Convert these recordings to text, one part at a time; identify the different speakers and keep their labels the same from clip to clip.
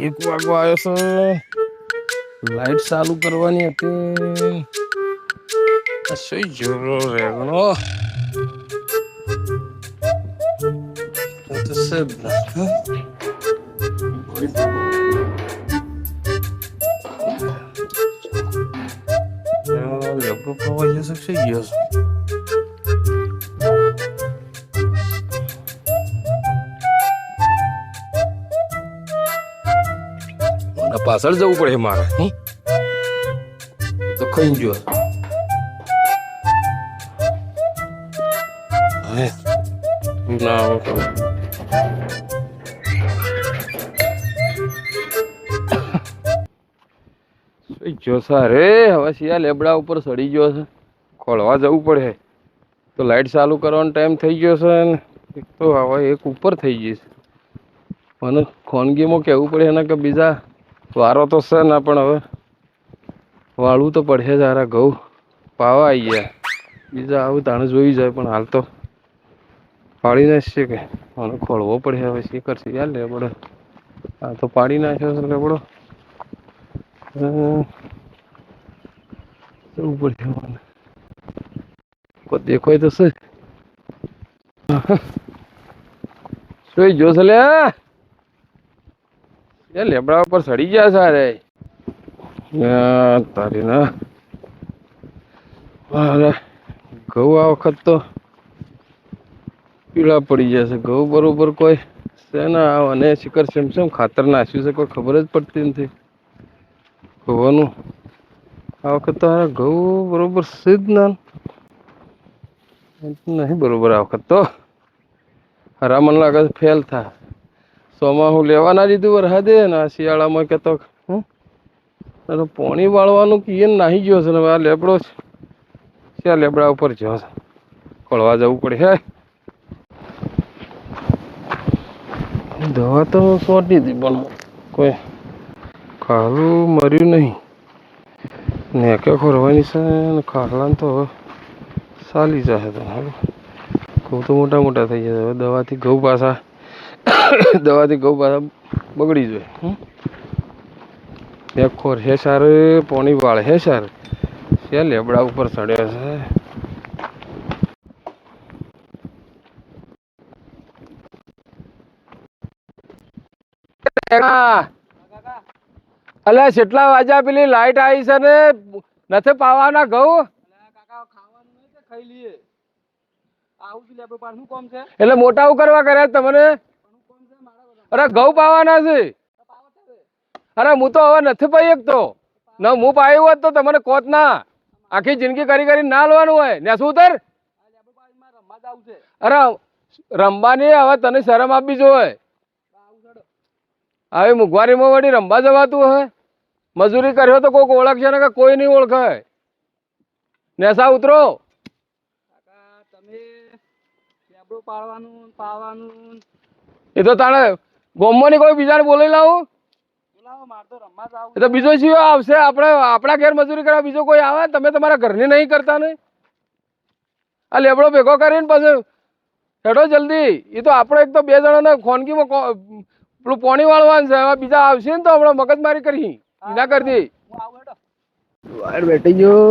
Speaker 1: 1 વાગવા આવ્યો છે. લાઈટ ચાલુ કરવાની હતી. સુઈ ગયો રેગણો. તો સબ લેપટોપ ખોવાઈ જશે સુઈ ગયો છે. પાછળ જવું પડે મારે તો ખાઈ ગયો. ના જો સારે હવે શિયા લેબડા ઉપર સડી ગયો છે. ખોળવા જવું પડે તો લાઈટ ચાલુ કરવાનો ટાઈમ થઈ ગયો છે ને એક તો હવે એક ઉપર થઈ ગઈ છે. મને ખોનગીમાં કહેવું પડે એના કે બીજા વારો તો છે ના પણ હવે વાળવું તો પડે જ. હારા ઘઉં પાવા આવી ગયા બીજા આવું તાણે જોઈ જાય પણ હાલ તો પાડી નાખશે કે મને ખોળવો પડે હવે શી કરશે યાર લેબડો. હા તો પાડી નાખ્યો છે લેબડો. જવું પડે મને કોઈ દેખાય તો છે. સુઈ જોશે લે લેબડા ઉપર સડી ગયા સારે તારી ના. ઘઉં આ વખત તો પીળા પડી જશે. ઘઉં બરોબર કોઈ છે ને અને શિખર સેમ ખાતર નાખ્યું છે કોઈ ખબર જ પડતી નથી ઘઉંનું. આ વખત તો ઘઉં બરોબર છે જ ના નહીં બરોબર. આ વખત તો હરા મને લાગે ફેલ થાય. સોમાં હું લેવા ના દીધું વરસાદે ને આ શિયાળામાં કહેતો પોણી વાળવાનું કે નાહી ગયો છે ને આ લેબડો છે લેબડા ઉપર જ્યો છે. ખોળવા જવું પડે હે. દવા તો સોટી હતી પણ કોઈ ખારું મર્યું નહીં. નેકે ખોરવાની છે ને ખારલાને તો હવે ચાલી જશે. તો હવે ઘઉં તો મોટા મોટા થઈ જશે. હવે દવાથી ઘઉં પાછા બગડી જાય. એક ખોર હે સારે પોણી વાળ હે સારે છે લેબડા ઉપર ચડ્યો છે. અલ્યા કેટલા વાગ્યા પેલી લાઈટ આવી છે ને નથી પાવાના ઘઉં એટલે મોટા કરવા કર્યા તમને. અરે ઘઉં પાવાના છે. અરે હું તો હવે નથી પાઈ શકતો ન હું પાયું હોત તો તમને કોત ના આખી જિંદગી કરી ના લેવાનું હોય ને શું ઉતર. અરે રમવાની હવે તને શરમ આપવી જોઈએ. હવે મોંઘવારીમાં વળી રમવા જવાતું હે. મજૂરી કર્યો તો કોઈક ઓળખશે ને કે કોઈ નહીં ઓળખે. નેસા ઉતરો. એ તો તાણે ગોમની કોઈ બીજાને બોલાવી લાવું. એ તો બીજો જીવ આવશે. આપણે આપણા ઘેર મજૂરી કરવા બીજો કોઈ આવે. તમે તમારા ઘરની નહીં કરતા ને આ લેબડો ભેગો કરીને પછી હેડો જલ્દી. એ તો આપણે એક તો 2 જણાને ખોનગીમાં પેલું પોણી વાળવાનું છે. હવે બીજા આવશે ને તો હમણાં મગજમારી કરી ના કરતી. બહાર બેઠી ગયો.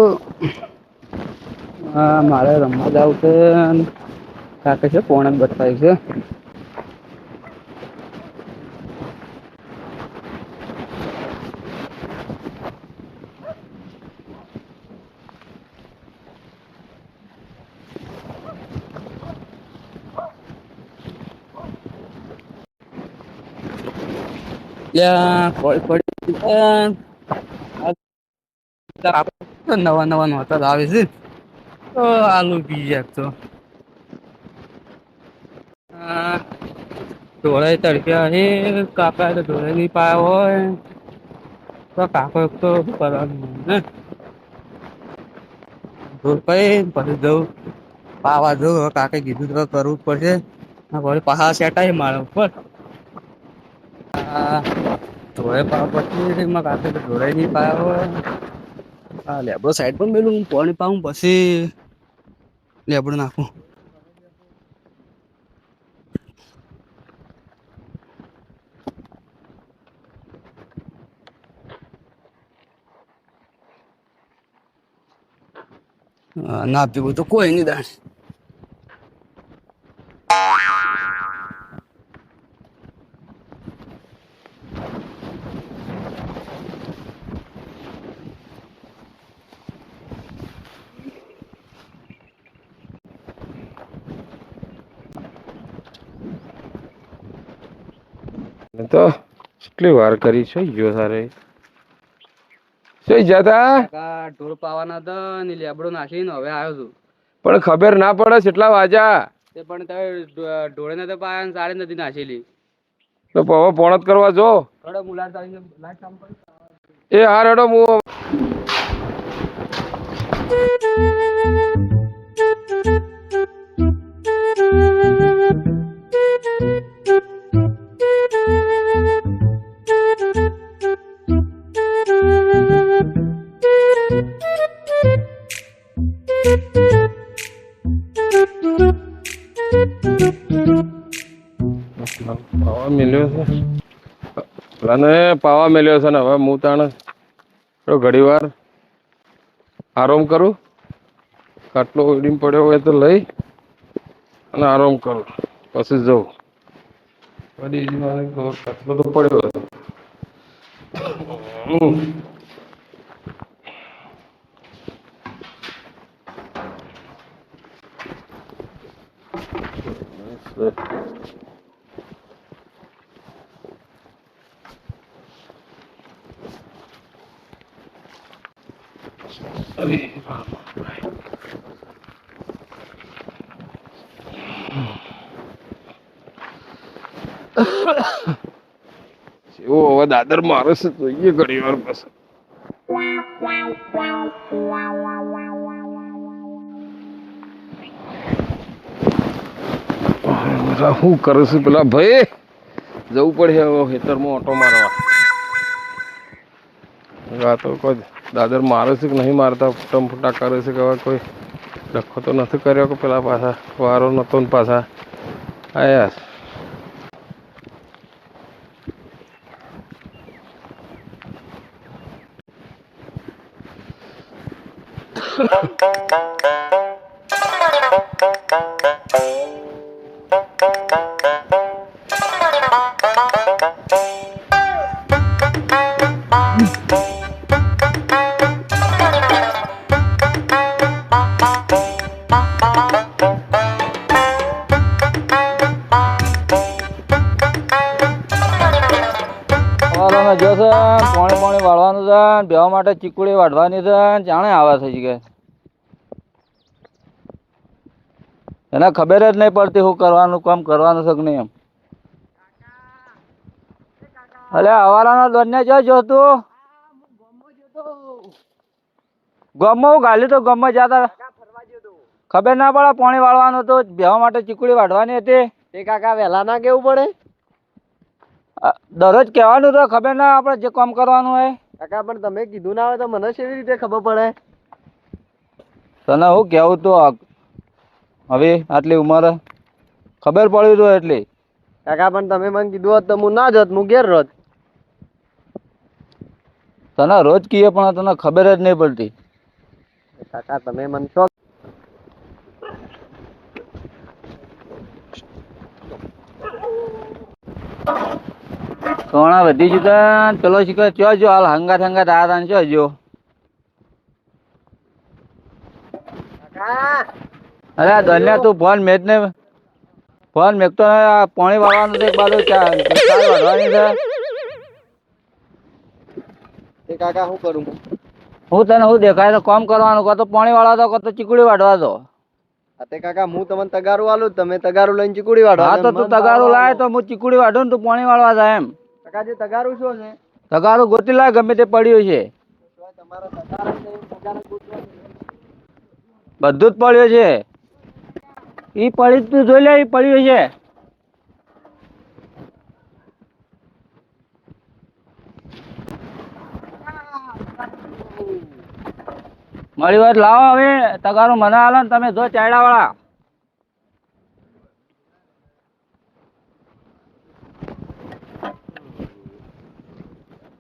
Speaker 1: હા મારે રમવા જાવ છે. કાકે છે પોણે બતાવ્યું છે. નવા નોતા આવે છે તો આલુ પી તો ઢોળાઈ તડક્યા એ કાકા તો ઢોળાઈ નહી પાયા હોય તો કાકો એક તો કરવાનું ને પછી જવું પાવા જવું. કાકે કીધું તો કરવું જ પડશે. પહાડ સેટાય મારા ઉપર ધોળે પાવા પછી કાકે તો ઢોળાઈ નહી પાયા હોય. હા લેબડો સાઈડ પર મેલું પાણી પાવું પછી લેબડો નાખું.
Speaker 2: ના પીવું તો કોઈ નહીં દાણ.
Speaker 1: તો કેટલી વાર કરી છે ગયો સારે જતા
Speaker 2: કાકા ઢોર પાવાના હતા ને લેબડો નાખીને હવે આવ્યો છું.
Speaker 1: પણ ખબર ના પડે કેટલા વાગ્યા
Speaker 2: તે પણ તમે ઢોળે ને તો પાયા ને સારી નથી નાખેલી.
Speaker 1: તો હવે પોણત કરવા જો
Speaker 2: થોડો મુલાકાત આવીને લાઈટ કામ કરી.
Speaker 1: એ હા રેડો હું પાવા મેલ્યો છે પેલાને પાવા મેલ્યો છે ને હવે હું તાણે ઘડી વાર આરામ કરું ખાટલો ઉડીને પડ્યો હોય તો લઈ અને આરામ કરું પછી જવું ખાટલો તો પડ્યો હતો એવો હવે દાદર મારે છે જોઈએ ઘણી વાર પછી શું કરે છે પેલા ભાઈ જવું પડે ખેતરમાં ઓટો મારવા આ તો કોઈ દાદર મારે છે કે નહીં મારતા ફૂટા ફૂટા કરે છે કે હવે કોઈ ડખો તો નથી કર્યો કે પેલા પાછા વારો નતો ને પાછા આયા
Speaker 2: જો છે પાણી પાણી વાળવાનું છે બેવા માટે ચીકુડી વાઢવાની છે જાણે આવા થઈ ગયા એને ખબર જ નહીં પડતી શું કરવાનું કામ કરવાનું છે કે નહીં એમ. અલે હવાલાના દોડને જો તું ગમો ગાલી તો ગમો જતા ખબર ના પડે પાણી વાળવાનું તો બેવા માટે ચીકુડી વાઢવાની હતી.
Speaker 3: એ કાકા વહેલા ના કેવું પડે
Speaker 2: દરરોજ કહેવાનું તો ખબર ના આપણે જે કામ કરવાનું હોય.
Speaker 3: કાકા પણ તમે કીધું ના હોય તો મને કેવી રીતે ખબર પડે?
Speaker 2: તને હું કેવું તો હવે આટલી ઉંમરે ખબર પડી તો એટલી.
Speaker 3: કાકા પણ તમે મને કીધું હોત તો હું ના જોત, હું ઘેર રોત.
Speaker 2: તને રોજ કહીએ પણ તને ખબર જ નહીં પડતી.
Speaker 3: કાકા તમે મને શોખ
Speaker 2: સોના વધી જતા પેલો શીખર ચો જો હાલ હંગાત હંગાત આ ચો જો. અરે દન્યા તું ફોન મેચ ને ફોન મેકતો પાણી વાળવાનું છે એક બાજુ વાળવાની છે.
Speaker 3: એ કાકા શું કરું?
Speaker 2: હું તને શું દેખાય તો કામ કરવાનું કાં તો પાણી વાળવા દો કાં તો ચીકુડી વાઢવા દો.
Speaker 3: તે કાકા હું તમને તગારું આલું, તમે તગારું લઈને ચીકુડી વાળો.
Speaker 2: હા તો તું તગારું લાય તો હું ચીકુડી વાઢું ને તું પાણી વાળવા જાય એમ.
Speaker 3: કાકા જે તગારું શું છે?
Speaker 2: તગારું ગોતી લાય ગમે તે પડ્યું છે. બધું જ પડ્યું છે. ઈ પડી તું જોઈ લે, ઈ પડ્યું છે. મારી વાત લાવો હવે તગારું મને હાલો ને તમે જો ચાયડા વાળા.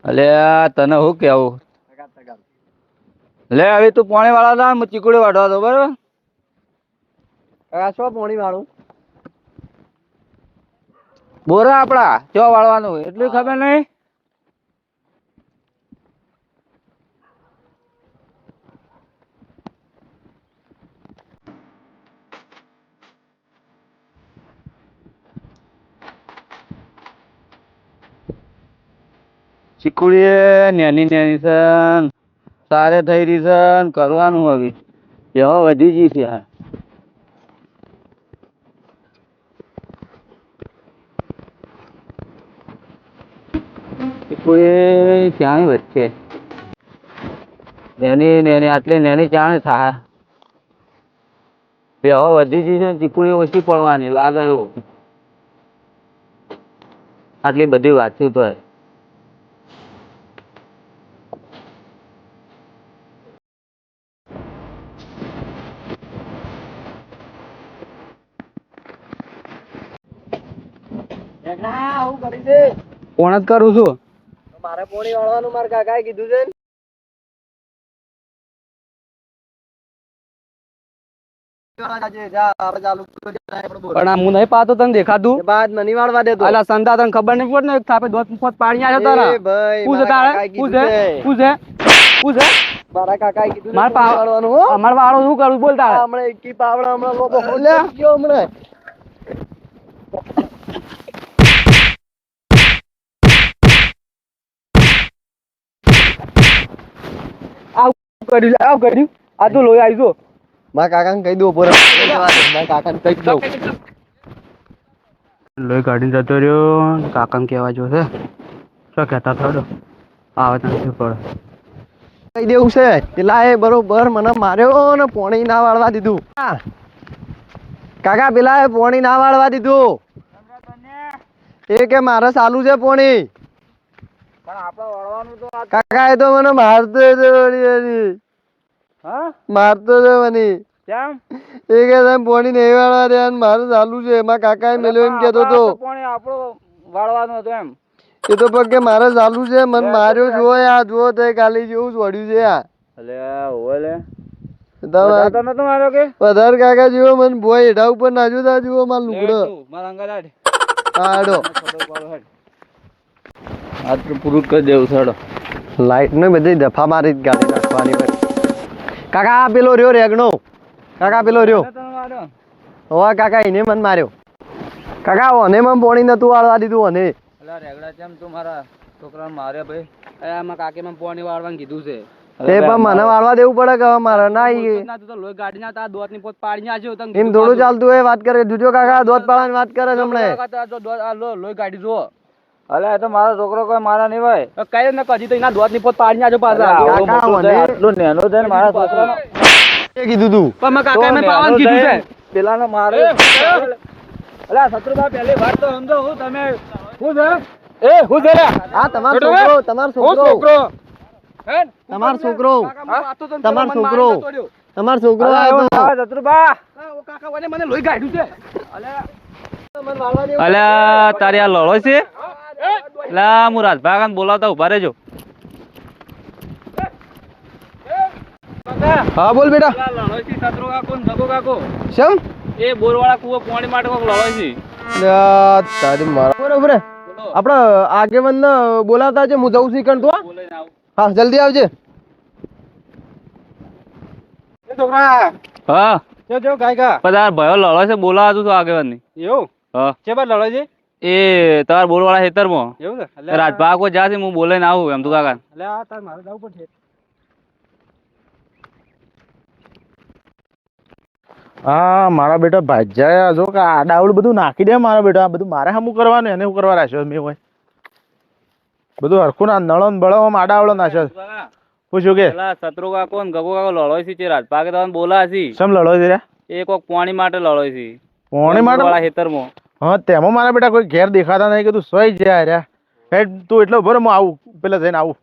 Speaker 2: અલે તને શું કેવું? લે હવે તું પાણી વાળવા જા, હું ચીકુડી વાળવા દઉં, બરાબર?
Speaker 3: કાકા શું પોણી વાળું?
Speaker 2: બોરા આપડા ચો વાળવાનું એટલું ખબર નહીં. ચીકુડી નેની નેની છે, સારે થઈ રહી છે, કરવાનું હવે એવા વધી ગઈ છે યાર. ચીકુડી ક્યાંય વચ્ચે નેની નેની આટલી નેની ચાણે થાય એવા વધી ગઈ છે. ચીકુડી ઓછી પડવાની લાગે એવું, આટલી બધી વાંચ્યું તો
Speaker 3: આવું કરી છે.
Speaker 2: કોણ જ કરું છું.
Speaker 3: મારે પોણી વાળવાનું મારા કાકાએ કીધું છે ને.
Speaker 2: પણ હું નહીં પાતો તને દેખાતું
Speaker 3: બાદ મને વાળવા દેતો.
Speaker 2: અલા સંતા તને ખબર નહીં પડે ને થાપે દોત ફોત પાણી આવ્યો તારા.
Speaker 3: એ ભાઈ
Speaker 2: શું છે
Speaker 3: મારા
Speaker 2: તારે?
Speaker 3: કાકાએ
Speaker 2: શું
Speaker 3: કીધું
Speaker 2: છે?
Speaker 3: છે.
Speaker 2: શું છે? શું છે?
Speaker 3: મારા કાકાએ કીધું છે
Speaker 2: માર
Speaker 3: પોણી વાળવાનું હો.
Speaker 2: અમાર વાળો શું કરું બોલ તારે?
Speaker 3: હમણાં એકી પાવડા હમણાં લોબો ખોલ્યો ગયો હમણાં.
Speaker 2: આવ કર્યું આ તો લોહી આવી જો.
Speaker 3: મારા કાકાને કહી દો પોરા. મારા કાકાને કહી દો.
Speaker 2: લોહી કાઢીને જતો રહ્યો. કાકાને કહેવા જો છે શું કહેતા થોડો આવે તને શું પડે.
Speaker 3: કહી દેવું છે પેલા એ બરોબર મને માર્યો ને પોણી ના વાળવા દીધું. કાકા પેલા એ પોણી ના વાળવા દીધું. એ કે મારે ચાલુ છે પોણી.
Speaker 2: પણ આપણે વળવાનું તો
Speaker 3: કાકા એ તો મને મારતો છે વળી.
Speaker 2: હા
Speaker 3: મારતો છે મને.
Speaker 2: કેમ
Speaker 3: એ કે તમે પોણી નહીં વાળવા દે અને મારે ચાલુ છે. એમાં કાકા એ મેલ્યો એમ કેતો તો.
Speaker 2: પાણી આપણો વાળવાનું હતું એમ.
Speaker 3: એ તો પગ કે મારે ચાલુ છે મને માર્યો જુઓ આ જુઓ તે કાલી જેવું જ વળ્યું છે આ.
Speaker 2: અલે ઓય લે
Speaker 3: તમારે
Speaker 2: તો નતો માર્યો કે
Speaker 3: વધારે કાકા જેવો મને ભોય હેઠા ઉપર નાખ્યો તા જુઓ માર લુગડો.
Speaker 2: મારા અંગા લાડ
Speaker 3: આડો
Speaker 2: આજ તો પૂરું કરી દેવું છોડો.
Speaker 3: લાઈટ ને બધી દફા મારી જ ગાડી નાખવાની પછી. કાકા આ પેલો રહ્યો રેગણો. કાકા પેલો રહ્યો. હોવા કાકા એને મને માર્યો. કાકા ઓને મને પોણી નતું વાળવા દીધું ઓને.
Speaker 2: અલા રેગડા કેમ તું મારા છોકરાને માર્યો ભાઈ? આમાં કાકે મને પાણી વાળવાનું કીધું છે.
Speaker 3: તે પણ મને વાળવા દેવું પડે કે હવે મારે ના ઈ.
Speaker 2: ના તું તો લોહી ગાડી ના તા દોત ની પોત પાડી નાખ્યો તને
Speaker 3: એમ થોડું ચાલતું હોય વાત કરે જોજો કાકા દોત પાડવાની વાત કરે છે હમણે.
Speaker 2: લોહી ગાડી જો. અલે એ તો મારો છોકરો કોઈ મારા નહીં ભાઈ. કઈ ન કજી તો એના દોત ની પોત પાડી નાખ્યો પાછા.
Speaker 3: કાકા મને
Speaker 2: આટલું નેનો છે ને મારા છોકરાનો.
Speaker 3: એ કીધું તું.
Speaker 2: પણ મેં કાકા મેં પાવાનું કીધું છે. પેલાનો મારે અલા શત્રુભા પહેલી વાત તો સમજો હું તમે શું છે એ હું છે
Speaker 3: આ તમારો છોકરો તમારો છોકરો તમારો છોકરો તમારો છોકરો તમારો છોકરો આ તો
Speaker 2: શત્રુભા કાકા વને મને લોહી કાઢ્યું છે. અલે તારી આ લડો છે લા હું રાજભાઈ બોલાવતા ઉભા રહેજો.
Speaker 3: હા બોલ બેટા.
Speaker 2: લડો છે શત્રુ કાકો ને જગો કાકો
Speaker 3: શેમ
Speaker 2: એ બોરવાળા કુવો પાણી માટે કોક લડો છે.
Speaker 3: તારી મારા બરોબર આપણે આગેવાન ને બોલાવતા છે હું જઉં છું કણ તું
Speaker 2: બોલાઈને આવ
Speaker 3: હા જલ્દી આવજે.
Speaker 2: છોકરા હા જો ગાયકા પધાર ભયો લડો છે બોલાવા તું આગેવાન ની એવું હા છે બાર લડો છે એ તાર બોરવાળા ખેતરમાં એવું છે રાજભા કો જા છે હું બોલાઈને આવું એમ તું કાકા એટલે આ તાર મારે જવું પડશે.
Speaker 4: હા મારા બેટા ભાજ્યા જો કે આડાવડું બધું નાખી દે મારા બેટા. આ બધું મારે હમું કરવાનું એને હું કરવા રાખ્યો મેં હોય બધું હરખું ના નળો ને બળો આડાવડો નાખ્યો. પૂછ્યું કે
Speaker 2: શત્રુ કાકો ને ગગો કાકો લડો છે રાજભા કે તમને બોલા છે
Speaker 4: સમ લડો છે રે?
Speaker 2: એ કોક પાણી માટે લડો છે
Speaker 4: પોણી માટે
Speaker 2: વાળા ખેતરમાં.
Speaker 4: હા તેમાં મારા બેટા કોઈ ઘેર દેખાતા નહીં કે તું સોઈ જાય રે હેડ તું એટલો ભરે હું આવું પેલા જઈને આવું.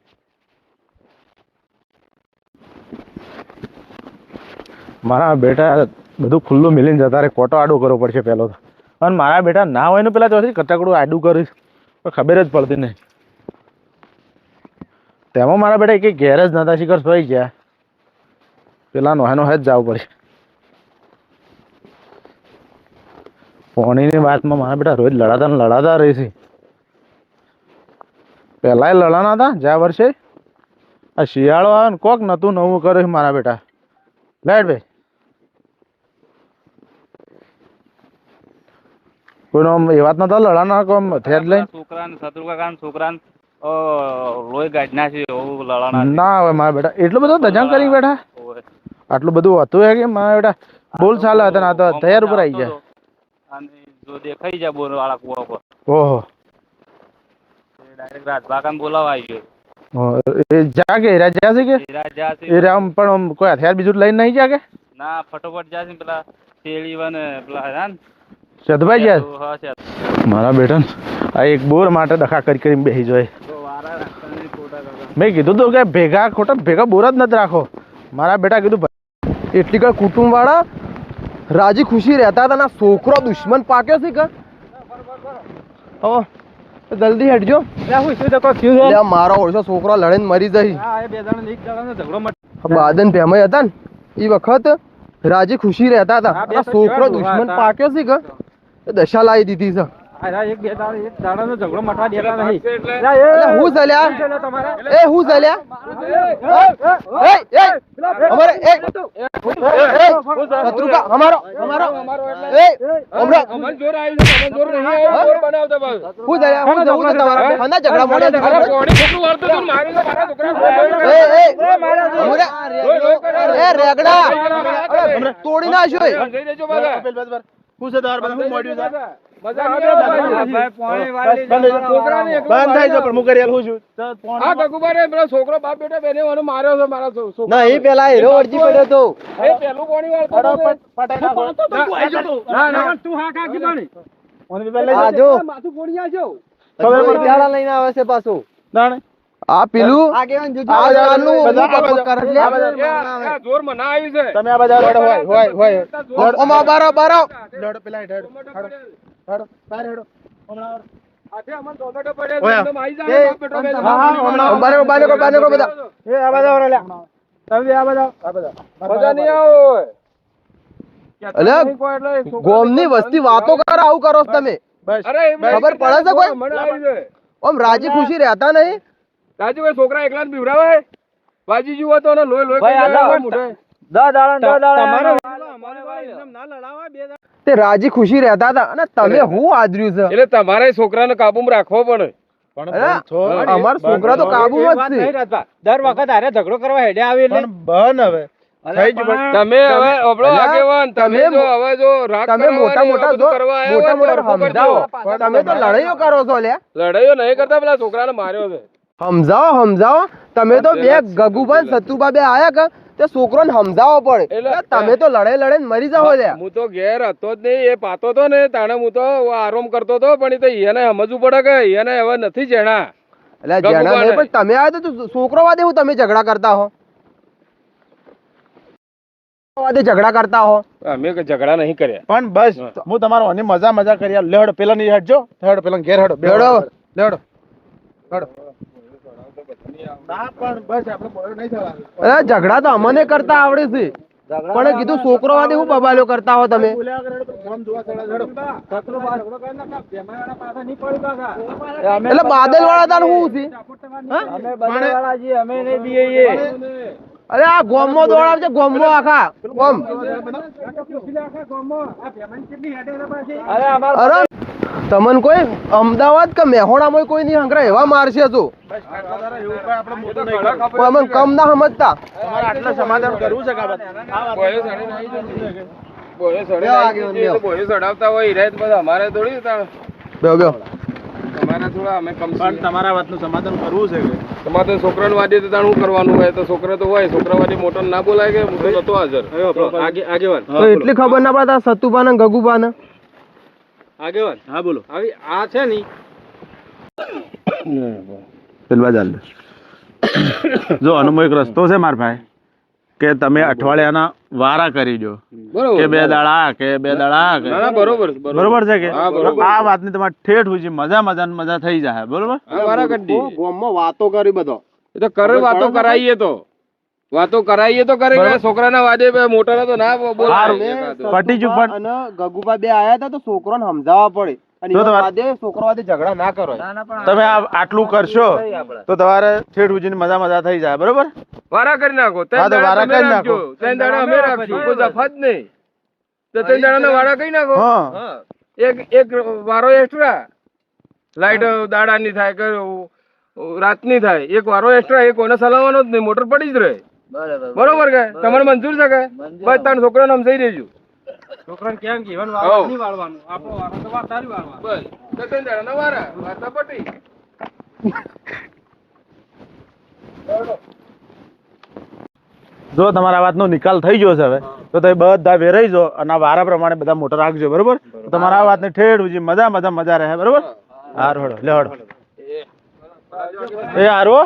Speaker 4: મારા બેટા બધું ખુલ્લું મિલીને જતા રે કોટો આડું કરવો પડશે પેલો તો. અને મારા બેટા ના હોય ને પેલા ચોથી કટકડું આડું કરીશ પણ ખબર જ પડતી નહીં. તેમાં મારા બેટા એક ઘેર જ નતા શીખર સોઈ ગયા પેલા નોહાનો જ જવું પડે. પોણીની વાતમાં મારા બેટા રોજ લડાતા રહે છે. પેલાય લડાના હતા જ્યાં વર્ષે. આ શિયાળો આવે ને કોક નતું નવું કરે છે મારા બેટા. લાઈટ ભાઈ કોઈનો એ વાત નતા લડાના કોમ થેડ લઈને
Speaker 2: છોકરાને શત્રુ કાકા છોકરાને લોહી ગાઢ નાખી એવું લડાના
Speaker 4: ના હવે મારા બેટા એટલું બધું દજાંગ કરી બેઠા. આટલું બધું હતું હે કે મારા બેટા બોલ ચાલે હતા ના તો તૈયાર ઉપર આવી જાય.
Speaker 2: અને જો દેખાઈ જાય બોર વાળા કુવા પર
Speaker 4: ઓહો
Speaker 2: ડાયરેક્ટ રાજભાકાને બોલાવા આવી ગયો.
Speaker 4: એ જા કે હીરા જા છે કે હીરા પણ આમ કોઈ હથિયાર બીજું લઈને નહીં જા કે
Speaker 2: ના ફટોફટ જાય છે પેલા શેળી વને પેલા હે ને
Speaker 4: સદભાઈ ગયા
Speaker 2: હા છે
Speaker 4: મારા બેટા આ એક બોર માટે ડખા કરી બેસી જાય. મેં કીધું તું કે ભેગા બોર જ નથી રાખો. મારા બેટા કીધું
Speaker 3: એટલી કઈ કુટુંબ વાળા રાજી ખુશી રહેતા હતા ના છોકરો દુશ્મન પાક્યો છે કે જલ્દી હેડજો. મારો ઓળશો છોકરો લડે ને મરી જઈ. બાદન ભેમય હતા ને એ વખત રાજી ખુશી રહેતા હતા. છોકરો દુશ્મન પાક્યો છે કે દશા લાવી દીધી છે. હું ચાલ્યા એ હું ચાલ્યા શત્રુકા અમારો એ હમણાં હું ચાલ્યા હું તમારા ખાના ઝઘડા મળ્યા એ રેગડા તોડી નાખ્યો.
Speaker 4: હું છે તાર બધા હું મોડ્યું છે
Speaker 1: છોકરો બાપ બેટા બેને માર્યો છે મારા છોકરો.
Speaker 3: નહીં પેલા હીરો અરજી પડ્યો તો
Speaker 1: પેલું કોની
Speaker 3: લઈને આવે છે પાછું. આ પેલું
Speaker 1: જોર મના આવી છે.
Speaker 4: તમે આ બધા હોય
Speaker 3: ગોમની વસ્તી વાતો કરે આવું કરો છો તમે. ખબર પડે છે કોઈ આમ રાજી ખુશી રહેતા નહીં.
Speaker 1: રાજુ ભાઈ છોકરા એકલા બીવરાવાય વાજી જુઓ તો લોહી
Speaker 3: તે રાજી ખુશી રહેતા હતા અને તમે હું આદર્યું છે
Speaker 1: એટલે તમારે છોકરાને કાબુમાં રાખવો પડે.
Speaker 3: અમારા છોકરા તો કાબુમાં જ છે.
Speaker 2: દર વખત આરે ઝઘડો કરવા હેડે આવે એટલે
Speaker 4: બન હવે
Speaker 1: તમે હવે અબળો આગેવાન તમે જો હવે જો રાગ
Speaker 3: તમે મોટા સમજાવો. તમે તો લડાઈઓ કરો છો લ્યા.
Speaker 1: લડાઈઓ નહીં કરતા પેલા છોકરાને માર્યો છે.
Speaker 3: સમજાવો તમે તો બે ગગુભાઈ સતુબા બે આયા કે તે છોકરોને સમજાવવો પડે. તમે તો લડે મરી જાઓ લ્યા.
Speaker 1: હું તો ઘેર હતો જ નહીં. એ પાતો તો ને તાણે હું તો આરામ કરતો હતો પણ એ તો એને સમજવું પડે કે એને હવે નથી જેણા.
Speaker 3: એટલે જેણા નહીં પણ તમે આયા તો છોકરો વાદે હું તમે ઝઘડા કરતા હો. ઝઘડા કરતા હો.
Speaker 1: અમે ઝઘડા નહીં કર્યા
Speaker 4: પણ બસ હું તમારો અને મજા કરી લેડો પેલા ની હેડજો હેડો પેલા ઘેર હેડો લેડો હેડો
Speaker 3: ઝઘડા તો અમને કરતા આવડે છે પણ કીધું છોકરો વાદે હું બબાલ્યો કરતા હો તમે. એટલે બાદલ વાળા તાર શું છે? અરે આ ગોમો દોડાવ છે ગોમો આખા ગોમ. અરે તમને કોઈ અમદાવાદ કે મેહોણામાં કોઈ નહીં હંગરા એવા મારશે તો અમને કમ ના સમજતા.
Speaker 4: સમાધાન કરવું છે
Speaker 1: ચડાવતા હોય અમારે થોડી તમારે થોડા અમે
Speaker 4: તમારા વાતનું સમાધાન કરવું છે
Speaker 1: તમારે તો છોકરાનું વાદે તો શું કરવાનું હોય તો છોકરા તો હોય છોકરા વાદે મોટો ના બોલાય કે હું તો નતો હાજર આગેવાન
Speaker 3: તો એટલી ખબર ના પડતા સતુબા ને ગગુબા ને
Speaker 1: આગેવાન.
Speaker 4: હા બોલો
Speaker 1: આવી આ છે ને
Speaker 4: પેલવા ચાલ જો આનો એક રસ્તો છે મારા ભાઈ કે તમે અઠવાડિયાના વારા કરી દો કે બે દાડા કે બરોબર છે કે આ વાતની તમારે ઠેઠ હોય છે મજા થઈ જાય બરોબર
Speaker 1: વારા કરી
Speaker 3: ગોમમાં વાતો કરી બધો
Speaker 1: એ તો કરે વાતો કરાઈએ તો વાતો કરાઈએ તો કરે
Speaker 4: બરાબર.
Speaker 1: છોકરાના વાદે મોટા તો ના બોલાય
Speaker 4: પટી ચૂપ પણ
Speaker 3: અને ગગુબા બે આયા હતા તો છોકરોને સમજાવવા પડે અને
Speaker 4: જો
Speaker 3: એવા
Speaker 4: તમારે-
Speaker 3: વાદે છોકરો વાદે ઝઘડા ના કરો
Speaker 4: તમે આટલું કરશો તો તમારે ઠેઠ ઉજીને મજા થઈ જાય બરોબર
Speaker 1: વારા કરી નાખો
Speaker 4: હા, તો વારા કરી નાખો.
Speaker 1: ત્રણ દાડા અમે રાખશું કોઈ જફા જ નહીં તો ત્રણ દાડા વારા કરી નાખો
Speaker 4: હા.
Speaker 1: હા. એક વારો એક્સ્ટ્રા લાઈટ દાડાની થાય કે રાતની થાય એક વારો એક્સ્ટ્રા એક કોને સલાવવાનો જ નહીં મોટર પડી જ રહે બરોબર કે તમારે મંજૂર છે કે બસ ત્રણ છોકરાને સમજાઈ દેજો
Speaker 3: છોકરાને કેમ કે ઈવન
Speaker 1: વાળવા
Speaker 3: નહીં વાળવાનું આપણો વારો તો વાતારી વાળવાનો
Speaker 1: બસ તો ત્રણ દાડાના વારા વાર્તા પટી
Speaker 4: જો તમારા વાતનો નિકાલ થઈ ગયો છે હવે તો તમે બધા વેરાઈ જાઓ અને આ વારા પ્રમાણે બધા મોટર રાખજો બરોબર તમારા આ વાતને ઠેઠ ઉજી મજા રહે બરોબર હાર હળો લે હળો એ હારો